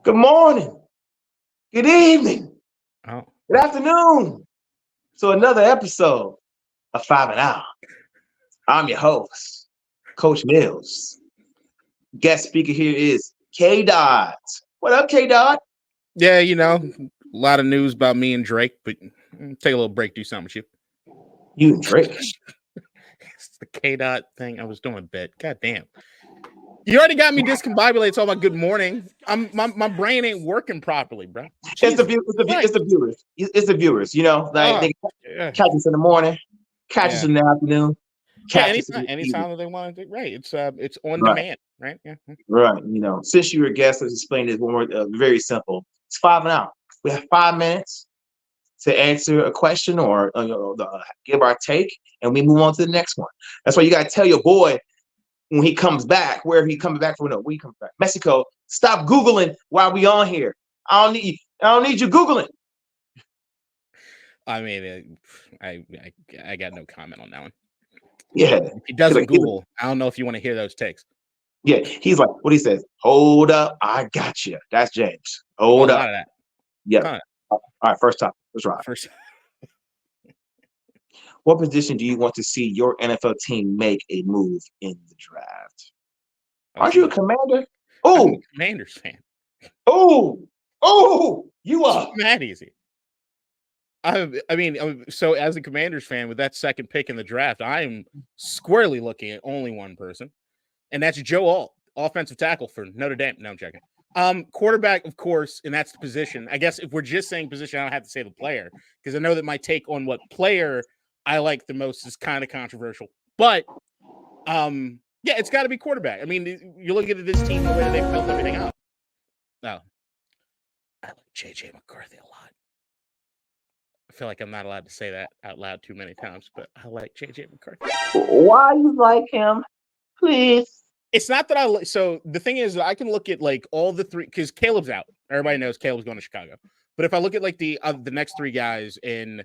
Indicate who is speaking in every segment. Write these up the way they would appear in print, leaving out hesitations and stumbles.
Speaker 1: Good morning. Good evening.
Speaker 2: Oh,
Speaker 1: Good afternoon. So another episode of Five and Out. I'm your host, Coach Mills. Guest speaker here is K Dot. What up, K Dot?
Speaker 2: yeah, a lot of news about me and Drake, but take a little break, do something with you.
Speaker 1: You and Drake.
Speaker 2: It's the K dot thing. I was doing a bit. God damn. You already got me discombobulated talking about good morning. My brain ain't working properly, bro.
Speaker 1: It's the
Speaker 2: Jesus
Speaker 1: view- it's the, view- it's
Speaker 2: Christ.
Speaker 1: the viewers. It's the viewers. Like
Speaker 2: Oh,
Speaker 1: they
Speaker 2: yeah.
Speaker 1: catch us in the morning, catch us
Speaker 2: Yeah.
Speaker 1: in the afternoon,
Speaker 2: Yeah,
Speaker 1: catch us in the evening.
Speaker 2: anytime that they want to do. Right. It's on
Speaker 1: Right,
Speaker 2: demand, right? Yeah.
Speaker 1: right. Since you're a guest, let's explain this one more. Very simple. It's Five and Out. We have 5 minutes to answer a question or give our take, and we move on to the next one. That's why you got to tell your boy when he comes back, wherever he comes back from, no, where he comes back, Mexico. Stop googling while we on here. I don't need you googling.
Speaker 2: I mean, I got no comment on that one.
Speaker 1: Yeah,
Speaker 2: If he doesn't Google, I don't know if you want to hear those takes.
Speaker 1: yeah. He's like, what he says? Hold up, I got you. That's James. Hold
Speaker 2: A
Speaker 1: up.
Speaker 2: lot of that.
Speaker 1: Yeah. All right. First topic. Let's ride.
Speaker 2: First,
Speaker 1: What position do you want to see your NFL team make a move in the draft? Aren't you a commander?
Speaker 2: I'm a
Speaker 1: Oh,
Speaker 2: Commanders fan.
Speaker 1: oh, you
Speaker 2: It's
Speaker 1: are.
Speaker 2: mad easy. So as a Commanders fan, with that second pick in the draft, I am squarely looking at only one person, and that's Joe Alt, offensive tackle for Notre Dame. No, I'm checking. Quarterback, of course, and that's the position. I guess if we're just saying position, I don't have to say the player because I know that my take on what player I like the most is kind of controversial. But yeah, it's got to be quarterback. I mean, you look at this team, the way that they've built everything up. No, I like JJ McCarthy a lot. I feel like I'm not allowed to say that out loud too many times, but I like JJ McCarthy.
Speaker 1: Why you like him? Please.
Speaker 2: It's not that I like. So the thing is, that I can look at like all the three because Caleb's out. Everybody knows Caleb's going to Chicago. But if I look at like the next three guys in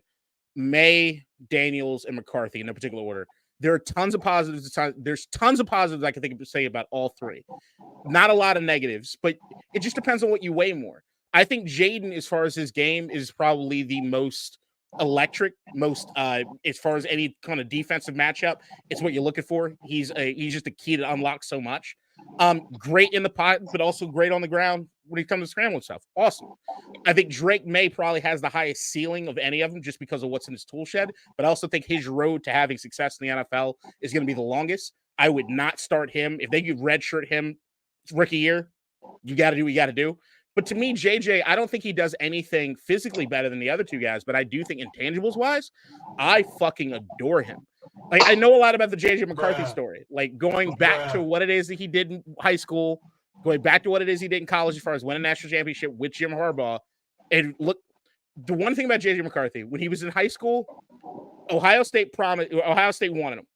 Speaker 2: May, Daniels, and McCarthy in no particular order, there are tons of positives. There's tons of positives I can think of to say about all three. Not a lot of negatives, but it just depends on what you weigh more. I think Jaden, as far as his game, is probably the most electric, most as far as any kind of defensive matchup. It's what you're looking for. He's just a key to unlock so much. Great in the pot, but also great on the ground when he comes to scrambling stuff. Awesome. I think Drake May probably has the highest ceiling of any of them just because of what's in his tool shed. But I also think his road to having success in the NFL is going to be the longest. I would not start him if they could redshirt him rookie year. You got to do what you got to do. But to me, JJ, I don't think he does anything physically better than the other two guys, but I do think intangibles wise, I fucking adore him. Like, I know a lot about the JJ McCarthy story, like going back to what it is that he did in high school, going back to what it is he did in college as far as winning a national championship with Jim Harbaugh. And look, the one thing about JJ McCarthy, when he was in high school, Ohio State wanted him.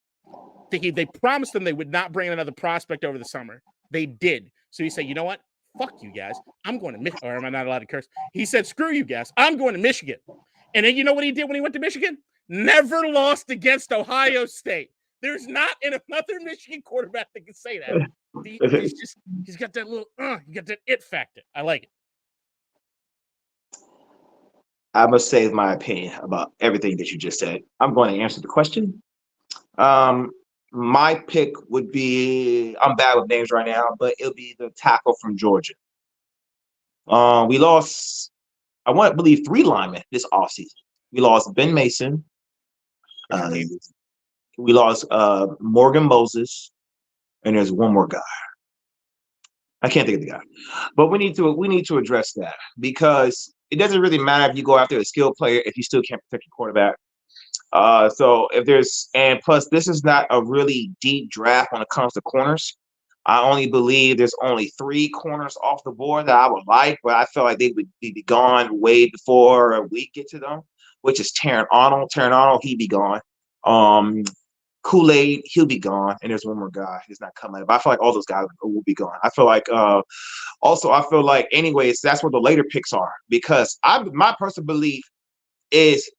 Speaker 2: They promised them they would not bring another prospect over the summer. They did. So he said, you know what? Fuck you guys. I'm going to Michigan. Or am I not allowed to curse? He said, screw you guys. I'm going to Michigan. And then you know what he did when he went to Michigan? Never lost against Ohio State. There's not another Michigan quarterback that can say that. He's got that little, he got that it factor. I like it.
Speaker 1: I must say my opinion about everything that you just said. I'm going to answer the question. My pick would be, I'm bad with names right now, but it'll be the tackle from Georgia. We lost, I want to believe, 3 linemen this offseason. We lost Ben Mason. We lost Morgan Moses, and there's one more guy. I can't think of the guy, but we need to address that because it doesn't really matter if you go after a skilled player if you still can't protect your quarterback. So if there's, and plus this is not a really deep draft when it comes to corners. I only believe there's only 3 corners off the board that I would like, but I feel like they would be gone way before we get to them, which is Terran Arnold. Terran Arnold, he'd be gone. Kool-Aid, he'll be gone, and there's one more guy who's not coming. But I feel like all those guys will be gone. I feel like anyways, that's where the later picks are because my personal belief is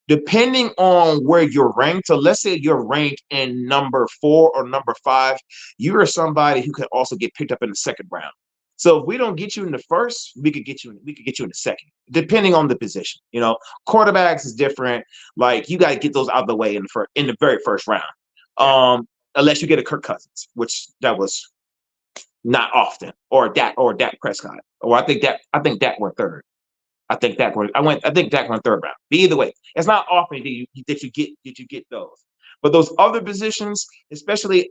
Speaker 1: depending on where you're ranked. So let's say you're ranked in number 4 or number 5, you are somebody who can also get picked up in the second round. So if we don't get you in the first, we could get you in the second, depending on the position. Quarterbacks is different. Like you got to get those out of the way in the very first round. Unless you get a Kirk Cousins, which that was not often, or Dak Prescott, or I think Dak went third. I think Dak went third round. But either way, it's not often that you get those. But those other positions, especially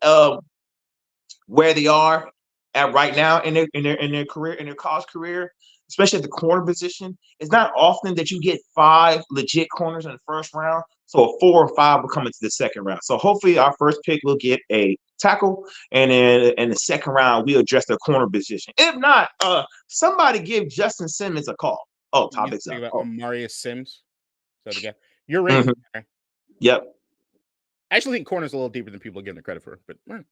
Speaker 1: where they are at right now in their career, in their college career, especially at the corner position, it's not often that you get 5 legit corners in the first round. So a 4 or 5 will come into the second round. So hopefully our first pick will get a tackle, and then in the second round we'll address the corner position. If not, somebody give Justin Simmons a call. Oh, topics up.
Speaker 2: Oh. Marius Sims. So the guy. You're right. Mm-hmm.
Speaker 1: Yep.
Speaker 2: I actually think corner's a little deeper than people are giving it credit for, but
Speaker 1: no,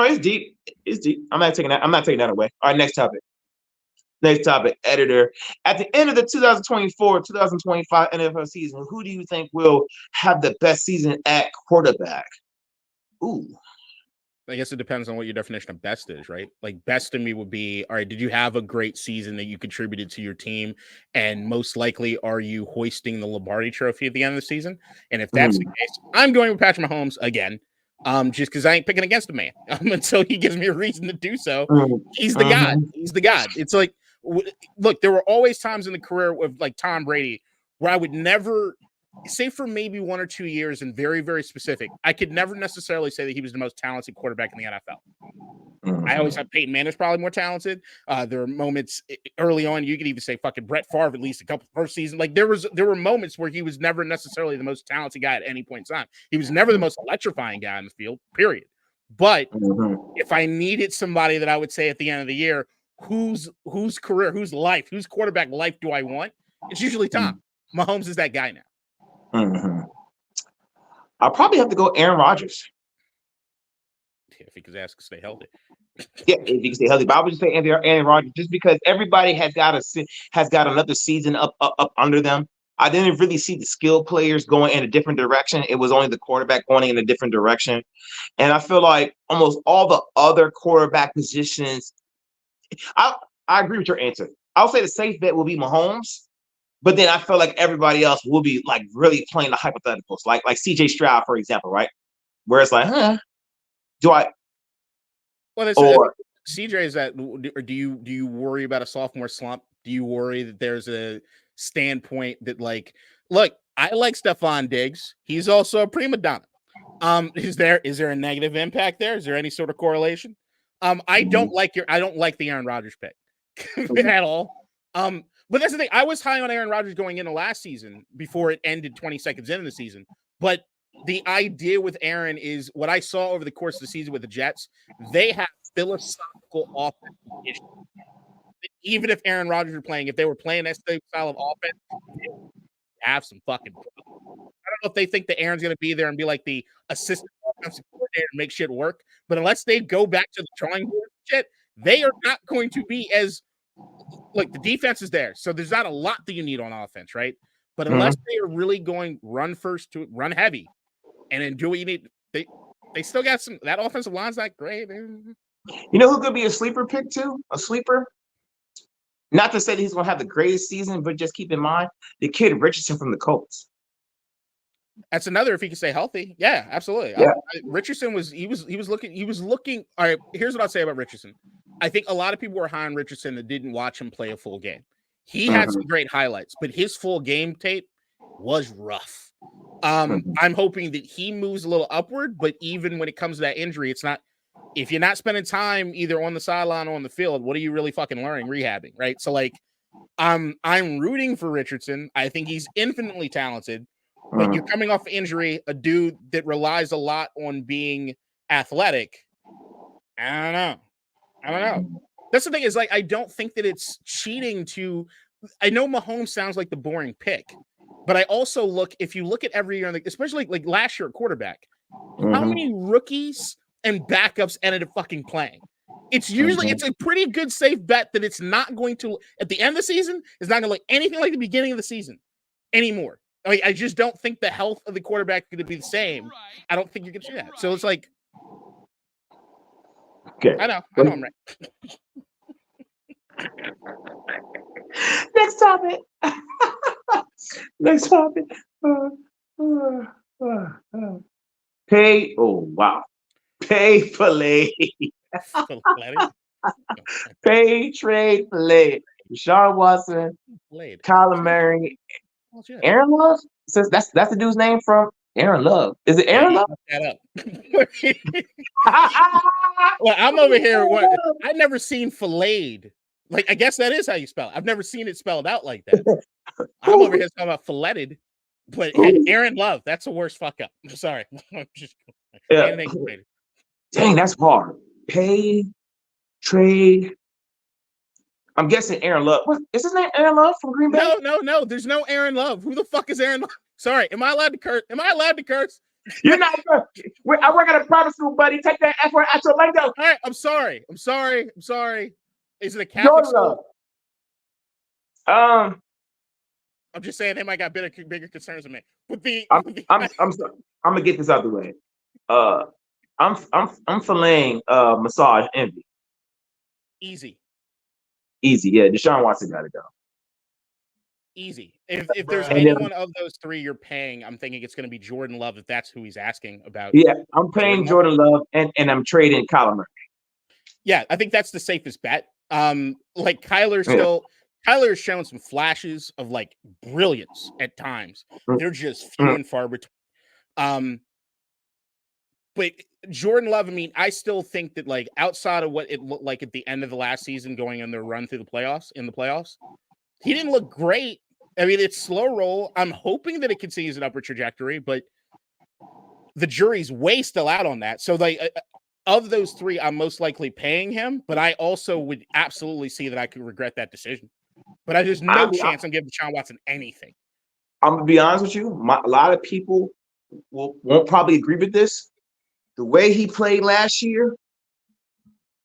Speaker 1: it's deep. It's deep. I'm not taking that away. All right, next topic. Editor. At the end of the 2024-2025 NFL season, who do you think will have the best season at quarterback? Ooh.
Speaker 2: I guess it depends on what your definition of best is, right? Like best to me would be, all right, did you have a great season that you contributed to your team? And most likely, are you hoisting the Lombardi trophy at the end of the season? And if that's the case, I'm going with Patrick Mahomes again. Just because I ain't picking against the man until he gives me a reason to do so. He's the god. He's the god. It's like, look, there were always times in the career of like Tom Brady where I would never, say for maybe 1 or 2 years and very, very specific, I could never necessarily say that he was the most talented quarterback in the NFL. I always thought Peyton Manning's probably more talented. There were moments early on, you could even say fucking Brett Favre at least a couple first season. Like there were moments where he was never necessarily the most talented guy at any point in time. He was never the most electrifying guy in the field, period. But if I needed somebody that I would say at the end of the year, whose career, whose life, whose quarterback life do I want? It's usually Tom. Mahomes is that guy now.
Speaker 1: I'll probably have to go Aaron Rodgers.
Speaker 2: Yeah, if he could ask to stay healthy.
Speaker 1: Yeah, if he can stay healthy. But I would just say Aaron Rodgers, just because everybody has got another season up under them. I didn't really see the skill players going in a different direction. It was only the quarterback going in a different direction. And I feel like almost all the other quarterback positions, I agree with your answer. I'll say the safe bet will be Mahomes. But then I feel like everybody else will be like really playing the hypotheticals, like CJ Stroud, for example, right? Where it's like, do I?
Speaker 2: Well, CJ is that. Do you worry about a sophomore slump? Do you worry that there's a standpoint that like, look, I like Stephon Diggs. He's also a prima donna. Is there a negative impact there? Is there any sort of correlation? I don't like the Aaron Rodgers pick at all. But that's the thing. I was high on Aaron Rodgers going into last season before it ended 20 seconds into the season. But the idea with Aaron is what I saw over the course of the season with the Jets. They have philosophical offensive issues. Even if Aaron Rodgers were playing, if they were playing that same style of offense, they have some fucking problems. I don't know if they think that Aaron's going to be there and be like the assistant offensive coordinator and make shit work. But unless they go back to the drawing board shit, they are not going to be as. Look, the defense is there, so there's not a lot that you need on offense, right? But unless they are really going run first to run heavy, and then do what you need, they still got some. That offensive line's not great.
Speaker 1: You know who could be a sleeper pick too? A sleeper. Not to say that he's going to have the greatest season, but just keep in mind the kid Richardson from the Colts.
Speaker 2: That's another if he can stay healthy. Yeah, absolutely.
Speaker 1: Yeah.
Speaker 2: Richardson was looking. All right, here's what I'll say about Richardson. I think a lot of people were high on Richardson that didn't watch him play a full game. He had some great highlights, but his full game tape was rough. I'm hoping that he moves a little upward, but even when it comes to that injury, it's not. If you're not spending time either on the sideline or on the field, what are you really fucking learning? Rehabbing, right? So like, I'm rooting for Richardson. I think he's infinitely talented. But you're coming off injury, a dude that relies a lot on being athletic. I don't know. That's the thing is like, I don't think that it's cheating to. I know Mahomes sounds like the boring pick, but I also if you look at every year, especially like last year at quarterback, how many rookies and backups ended up fucking playing? It's usually it's a pretty good safe bet that it's not going to at the end of the season. It's not going to look anything like the beginning of the season anymore. I mean, I just don't think the health of the quarterback is going to be the same. I don't think you can see that. So it's like,
Speaker 1: okay.
Speaker 2: I know I'm right.
Speaker 1: Next topic. Next topic. Uh, uh, uh, uh. Pay. Oh wow. Pay play.
Speaker 2: Filleted?
Speaker 1: Pay trade play. Deshaun Watson,
Speaker 2: Filleted.
Speaker 1: Kyler Murray,
Speaker 2: Well, shit.
Speaker 1: Aaron Love. Says that's the dude's name from Aaron Love. Is it
Speaker 2: Yeah,
Speaker 1: Aaron
Speaker 2: you
Speaker 1: Love?
Speaker 2: fucked that up. Well, I'm over here. What? I've never seen filleted. Like, I guess that is how you spell it. I've never seen it spelled out like that. I'm over here talking about filleted, but Aaron Love, that's the worst fuck up. I'm sorry. I'm just
Speaker 1: Yeah.
Speaker 2: anything related.
Speaker 1: Dang, that's hard. Pay trade. I'm guessing Aaron Love. What is his name? Aaron Love from Green Bay?
Speaker 2: No. There's no Aaron Love. Who the fuck is Aaron Love? Sorry. Am I allowed to curse? Am I allowed to curse?
Speaker 1: You're not. I work at a private school, buddy. Take that F word out your lingo.
Speaker 2: All right. I'm sorry. Is it a Catholic
Speaker 1: Jordan
Speaker 2: school?
Speaker 1: Love.
Speaker 2: I'm just saying they might got bigger concerns than me.
Speaker 1: I'm gonna get this out the way. I'm filleting massage envy.
Speaker 2: Easy.
Speaker 1: Yeah. Deshaun Watson got to go.
Speaker 2: Easy. If there's
Speaker 1: And
Speaker 2: anyone of those three you're paying, I'm thinking it's going to be Jordan Love if that's who he's asking about.
Speaker 1: Yeah, I'm paying Jordan Love and I'm trading Kyler Murray.
Speaker 2: Yeah, I think that's the safest bet. Like Kyler's shown some flashes of like brilliance at times. They're just few and far between. But Jordan Love, I mean, I still think that like outside of what it looked like at the end of the last season, going on their run through the playoffs, he didn't look great. I mean, it's slow roll. I'm hoping that it continues an upward trajectory, but the jury's way still out on that. So like of those three, I'm most likely paying him, but I also would absolutely see that I could regret that decision. But I just no chance I'm giving Deshaun Watson anything.
Speaker 1: I'm gonna be honest with you. A lot of people won't probably agree with this. The way he played last year,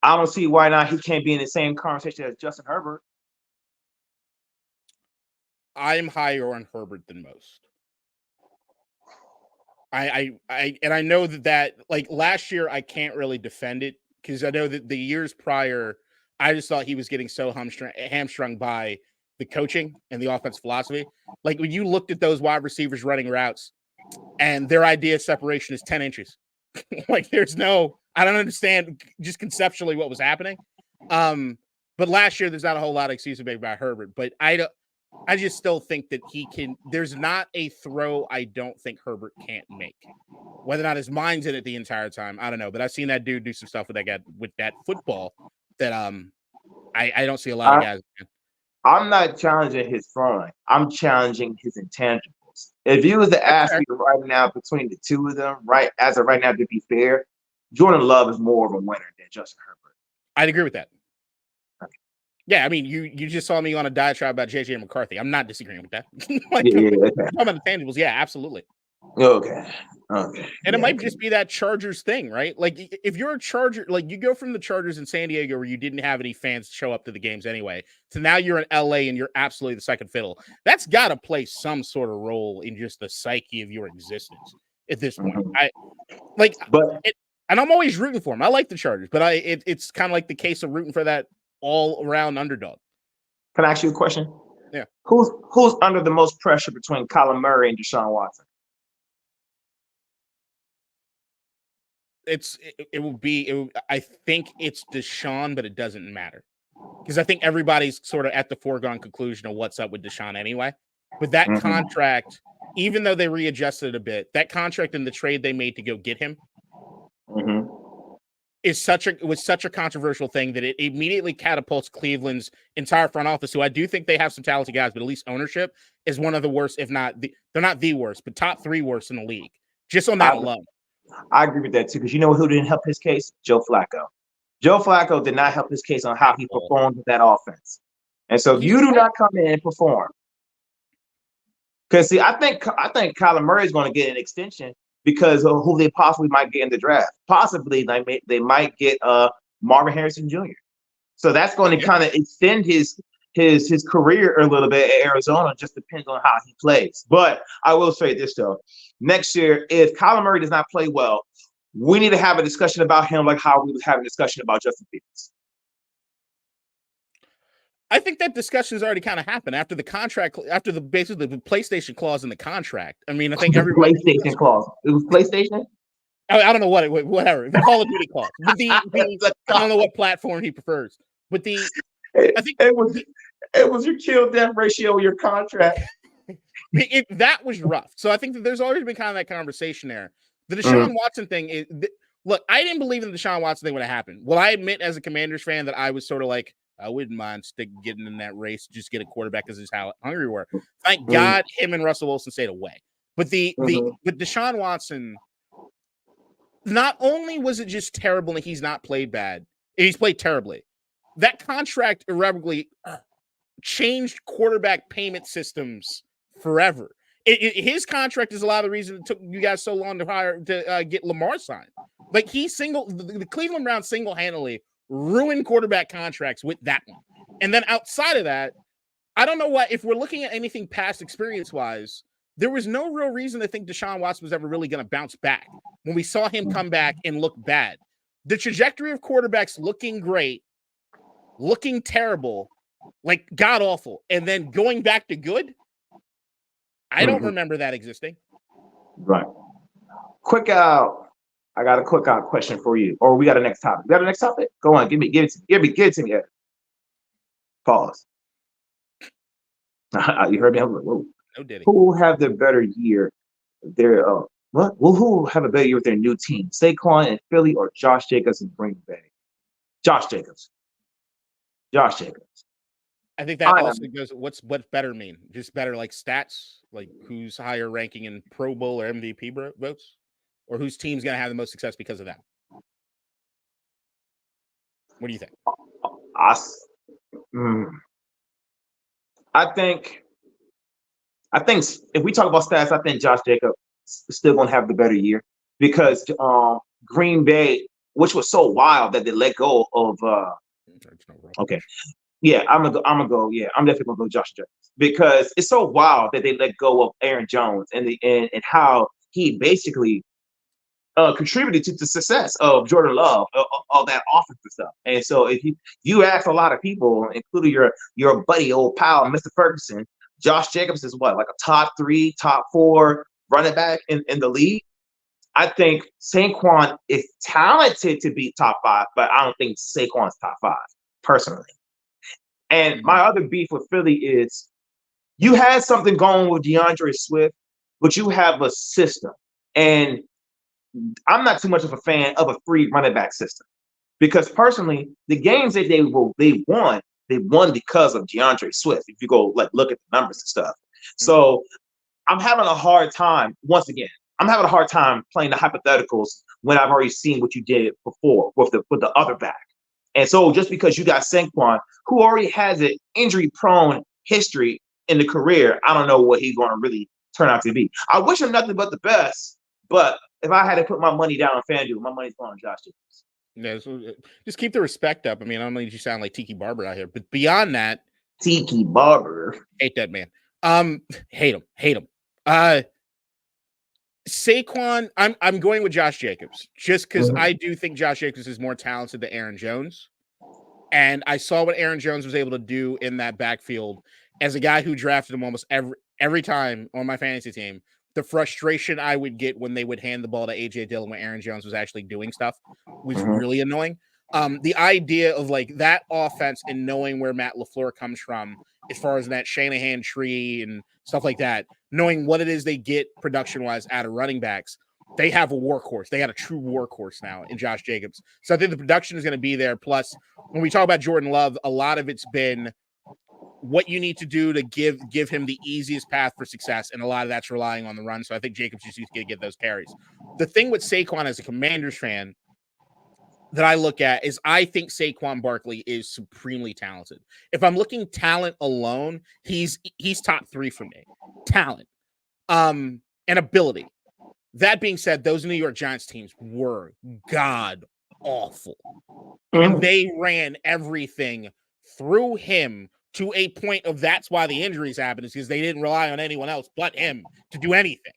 Speaker 1: I don't see why not he can't be in the same conversation as Justin Herbert.
Speaker 2: I'm higher on Herbert than most. I know that like last year I can't really defend it because I know that the years prior I just thought he was getting so hamstrung by the coaching and the offense philosophy. Like when you looked at those wide receivers running routes and their idea of separation is 10 inches. Like I don't understand just conceptually what was happening. But last year there's not a whole lot of excuse to make about Herbert, but I just still think that he can. There's not a throw I don't think Herbert can't make. Whether or not his mind's in it the entire time, I don't know. But I've seen that dude do some stuff with that football that I don't see a lot of guys.
Speaker 1: I'm not challenging his throwing. I'm challenging his intangibles. If you was to ask me right now between the two of them, right as of right now, to be fair, Jordan Love is more of a winner than Justin Herbert.
Speaker 2: I'd agree with that. Yeah, I mean, you just saw me on a diatribe about JJ McCarthy. I'm not disagreeing with that. Talking about the tangibles, yeah, absolutely.
Speaker 1: Okay.
Speaker 2: And it might just be that Chargers thing, right? Like if you're a Charger, like you go from the Chargers in San Diego where you didn't have any fans show up to the games anyway, to now you're in LA and you're absolutely the second fiddle. That's got to play some sort of role in just the psyche of your existence at this point. And I'm always rooting for him. I like the Chargers, but it's kind of like the case of rooting for that all-around underdog.
Speaker 1: Can I ask you a question?
Speaker 2: Yeah.
Speaker 1: Who's under the most pressure between Kyler Murray and Deshaun Watson?
Speaker 2: I think it's Deshaun, but it doesn't matter. Because I think everybody's sort of at the foregone conclusion of what's up with Deshaun anyway. But that contract, even though they readjusted it a bit, that contract and the trade they made to go get him was such a controversial thing that it immediately catapults Cleveland's entire front office, who I do think they have some talented guys, but at least ownership is one of the worst, if not they're not the worst, but top 3 worst in the league. Just on that alone.
Speaker 1: I agree with that too, because you know who didn't help his case? Joe Flacco. Joe Flacco did not help his case on how he performed with that offense. And so if you do not come in and perform, because see, I think Kyler Murray is going to get an extension because of who they possibly might get in the draft. Possibly they might get Marvin Harrison Jr. So that's going to kind of extend his career a little bit at Arizona. Just depends on how he plays. But I will say this though: next year, if Kyler Murray does not play well, we need to have a discussion about him, like how we was having a discussion about Justin Fields.
Speaker 2: I think that discussion has already kind of happened after the contract, after basically the PlayStation clause in the contract. I mean, I think
Speaker 1: The
Speaker 2: everyone.
Speaker 1: PlayStation clause. It was PlayStation.
Speaker 2: I don't know whatever the Call of Duty clause, but the I don't know what platform he prefers, but I think
Speaker 1: It was your kill death ratio, your contract.
Speaker 2: that was rough. So I think that there's always been kind of that conversation there. The
Speaker 1: Mm.
Speaker 2: Deshaun Watson thing is look, I didn't believe in the Deshaun Watson thing when it happened. Well, I admit as a Commanders fan that I was sort of like, I wouldn't mind getting in that race, just get a quarterback because is how hungry we were. Thank God him and Russell Wilson stayed away. But with Deshaun Watson, not only was it just terrible and he's not played bad, he's played terribly. That contract irrevocably changed quarterback payment systems forever. His contract is a lot of the reason it took you guys so long to get Lamar signed. Like the Cleveland Browns single-handedly ruined quarterback contracts with that one. And then outside of that, I don't know what, if we're looking at anything past experience-wise, there was no real reason to think Deshaun Watson was ever really going to bounce back when we saw him come back and look bad. The trajectory of quarterbacks looking great, looking terrible, like god awful, and then going back to good, I don't remember that existing.
Speaker 1: Right. Quick out. I got a quick out question for you. Or we got a next topic. You got a next topic? Go on. Give it to me. Pause. You heard me? I'm like, whoa.
Speaker 2: No diddy.
Speaker 1: Who will have the better year? Who will have a better year with their new team? Saquon in Philly or Josh Jacobs in Green Bay? Josh Jacobs.
Speaker 2: I think that also goes. What's better mean? Just better like stats, like who's higher ranking in Pro Bowl or MVP votes, or whose team's going to have the most success because of that? What do you think?
Speaker 1: I think if we talk about stats, I think Josh Jacobs is still going to have the better year because Green Bay, which was so wild that they let go of. Okay. Yeah, I'm gonna go. Yeah, I'm definitely gonna go Josh Jacobs because it's so wild that they let go of Aaron Jones and how he basically contributed to the success of Jordan Love, all that offensive stuff. And so if you ask a lot of people, including your buddy, old pal, Mr. Ferguson, Josh Jacobs is what, like a top 3, top 4 running back in the league. I think Saquon is talented to be top 5, but I don't think Saquon's top 5 personally. And my other beef with Philly is you had something going with DeAndre Swift, but you have a system. And I'm not too much of a fan of a 3 running back system because personally, the games that they won because of DeAndre Swift. If you go look at the numbers and stuff. So I'm having a hard time, once again, playing the hypotheticals when I've already seen what you did before with the other back. And so just because you got Saquon, who already has an injury-prone history in the career, I don't know what he's going to really turn out to be. I wish him nothing but the best, but if I had to put my money down on FanDuel, my money's going on Josh Jacobs.
Speaker 2: Yeah, so just keep the respect up. I mean, I don't need you sound like Tiki Barber out here, but beyond that,
Speaker 1: Tiki Barber,
Speaker 2: hate that man. Hate him. Saquon, I'm going with Josh Jacobs just because I do think Josh Jacobs is more talented than Aaron Jones. And I saw what Aaron Jones was able to do in that backfield as a guy who drafted him almost every time on my fantasy team. The frustration I would get when they would hand the ball to A.J. Dillon when Aaron Jones was actually doing stuff was really annoying. The idea of that offense and knowing where Matt LaFleur comes from as far as that Shanahan tree and stuff like that, knowing what it is they get production-wise out of running backs, they have a workhorse. They got a true workhorse now in Josh Jacobs. So I think the production is going to be there. Plus, when we talk about Jordan Love, a lot of it's been what you need to do to give him the easiest path for success, and a lot of that's relying on the run. So I think Jacobs just needs to get those carries. The thing with Saquon as a Commanders fan that I look at is I think Saquon Barkley is supremely talented. If I'm looking talent alone, he's top 3 for me. Talent, and ability. That being said, those New York Giants teams were god awful, and they ran everything through him to a point of that's why the injuries happened, is because they didn't rely on anyone else but him to do anything.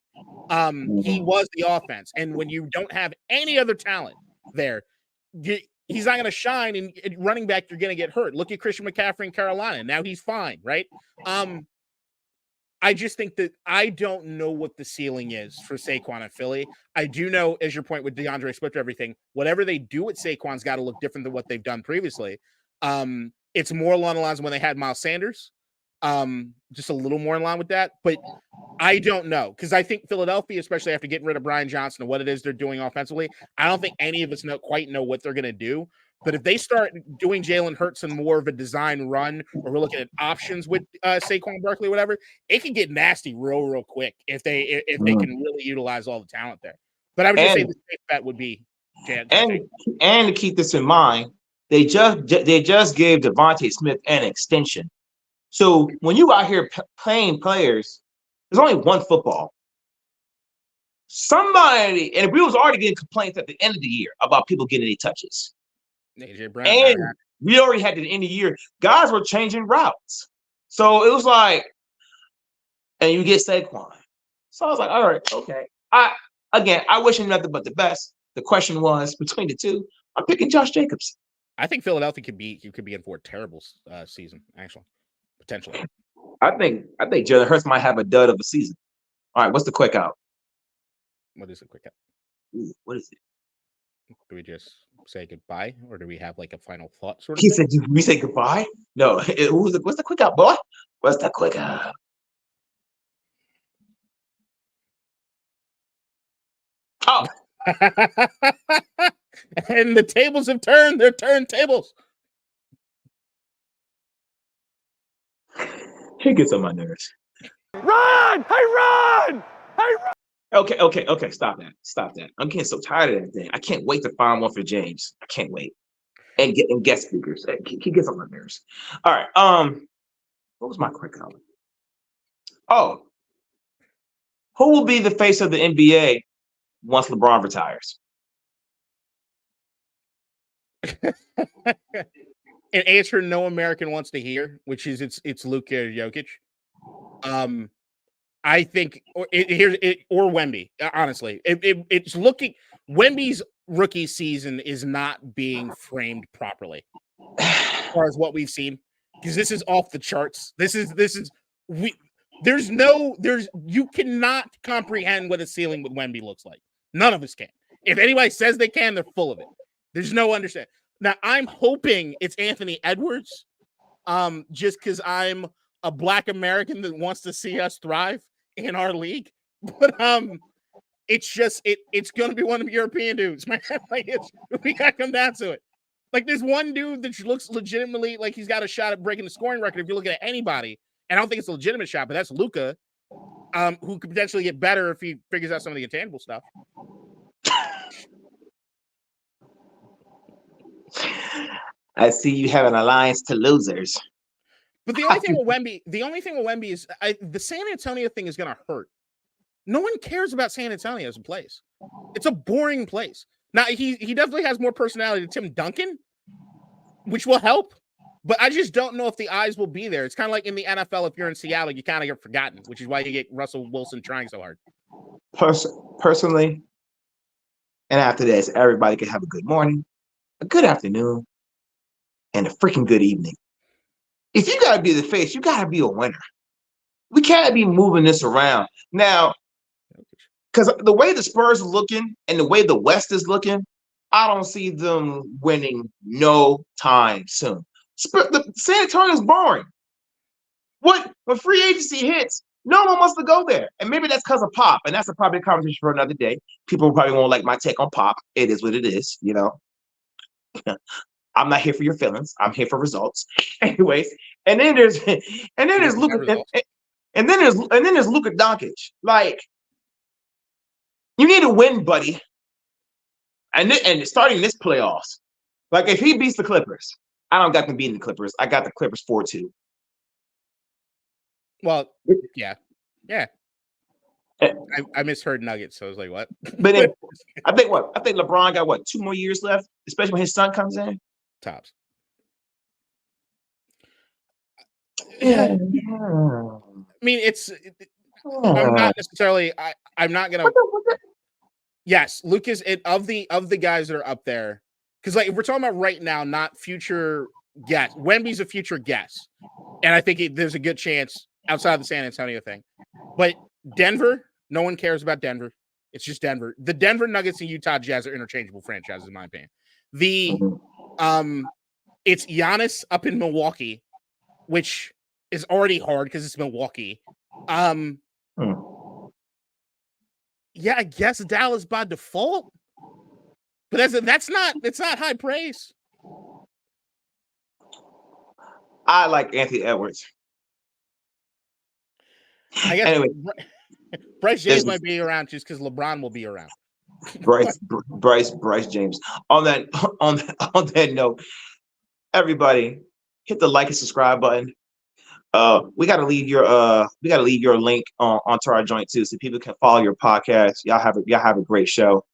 Speaker 2: He was the offense, and when you don't have any other talent there, he's not going to shine. And running back, you're going to get hurt. Look at Christian McCaffrey in Carolina. Now he's fine, right? I just think that I don't know what the ceiling is for Saquon at Philly. I do know, as your point with DeAndre Swift, everything, whatever they do at Saquon's got to look different than what they've done previously. It's more along the lines of when they had Miles Sanders, just a little more in line with that. But I don't know, because I think Philadelphia, especially after getting rid of Brian Johnson and what it is they're doing offensively, I don't think any of us quite know what they're going to do. But if they start doing Jalen Hurts and more of a design run, or we're looking at options with Saquon Barkley, or whatever, it can get nasty real quick if they can really utilize all the talent there. But I would just say the safe bet would be
Speaker 1: and to keep this in mind, they just gave Devontae Smith an extension. So when you out here playing players, there's only one football. Somebody, and we was already getting complaints at the end of the year about people getting any touches.
Speaker 2: AJ Brown,
Speaker 1: and we already had it in the year. Guys were changing routes. So it was like, and you get Saquon. So I was like, all right, okay. I wish him nothing but the best. The question was between the two, I'm picking Josh Jacobs.
Speaker 2: I think Philadelphia could be in for a terrible season, actually, potentially.
Speaker 1: I think Jalen Hurts might have a dud of a season. All right, what's the quick out?
Speaker 2: What is the quick out?
Speaker 1: Ooh, what is it?
Speaker 2: Do we just say goodbye, or do we have like a final thought sort of
Speaker 1: He
Speaker 2: thing?
Speaker 1: said, "Did we say goodbye?" No. What's the quick out, boy? What's the quick out? Oh.
Speaker 2: And the tables have turned. They're turntables.
Speaker 1: He gets on my nerves.
Speaker 3: Run! Hey, run! Hey, run!
Speaker 1: Okay. Stop that. I'm getting so tired of that thing. I can't wait to find one for James. I can't wait. And guest speakers. He gets on my nerves. All right. What was my quick out? Oh. Who will be the face of the NBA once LeBron retires?
Speaker 2: An answer no American wants to hear, which is it's Luka Jokic. I think or Wemby. Honestly, it's looking. Wemby's rookie season is not being framed properly as far as what we've seen, because this is off the charts. You cannot comprehend what a ceiling with Wemby looks like. None of us can. If anybody says they can, they're full of it. There's no understanding. Now, I'm hoping it's Anthony Edwards, just because I'm a Black American that wants to see us thrive in our league. But it's going to be one of the European dudes, man. Like, we got to come down to it. Like, there's one dude that looks legitimately like he's got a shot at breaking the scoring record if you're looking at anybody. And I don't think it's a legitimate shot, but that's Luka, who could potentially get better if he figures out some of the intangible stuff.
Speaker 1: I see you have an alliance to losers.
Speaker 2: But the only thing with Wemby is the San Antonio thing is going to hurt. No one cares about San Antonio as a place. It's a boring place. Now, he definitely has more personality than Tim Duncan, which will help. But I just don't know if the eyes will be there. It's kind of like in the NFL, if you're in Seattle, you kind of get forgotten, which is why you get Russell Wilson trying so hard.
Speaker 1: Personally, and after this, everybody can have a good morning, a good afternoon, and a freaking good evening. If you got to be the face, you got to be a winner. We can't be moving this around. Now, because the way the Spurs are looking and the way the West is looking, I don't see them winning no time soon. The San Antonio's boring. When free agency hits, no one wants to go there. And maybe that's because of Pop, and that's probably a conversation for another day. People probably won't like my take on Pop. It is what it is, you know. I'm not here for your feelings. I'm here for results. Anyways, and then there's Luka, and then there's Luka Doncic. Like, you need to win, buddy. And starting this playoffs, like if he beats the Clippers, I don't got them beating the Clippers. I got the Clippers 4-2.
Speaker 2: Well, yeah. I misheard Nuggets, so I was like, what?
Speaker 1: But then, I think LeBron got 2 more years left, especially when his son comes in.
Speaker 2: Tops.
Speaker 1: Yeah.
Speaker 2: I mean, I'm not necessarily. I'm not gonna. Yes, Lucas. Of the guys that are up there, because like if we're talking about right now, not future guess. Wemby's a future guess, and I think there's a good chance outside of the San Antonio thing. But Denver, no one cares about Denver. It's just Denver. The Denver Nuggets and Utah Jazz are interchangeable franchises, in my opinion. It's Giannis up in Milwaukee, which is already hard because it's Milwaukee. Yeah, I guess Dallas by default, but that's not high praise.
Speaker 1: I like Anthony Edwards.
Speaker 2: I guess
Speaker 1: anyway,
Speaker 2: Bryce James might be around just because LeBron will be around.
Speaker 1: Bryce James. On that note, everybody hit the like and subscribe button. We gotta leave your link onto our joint too, so people can follow your podcast. Y'all have a great show.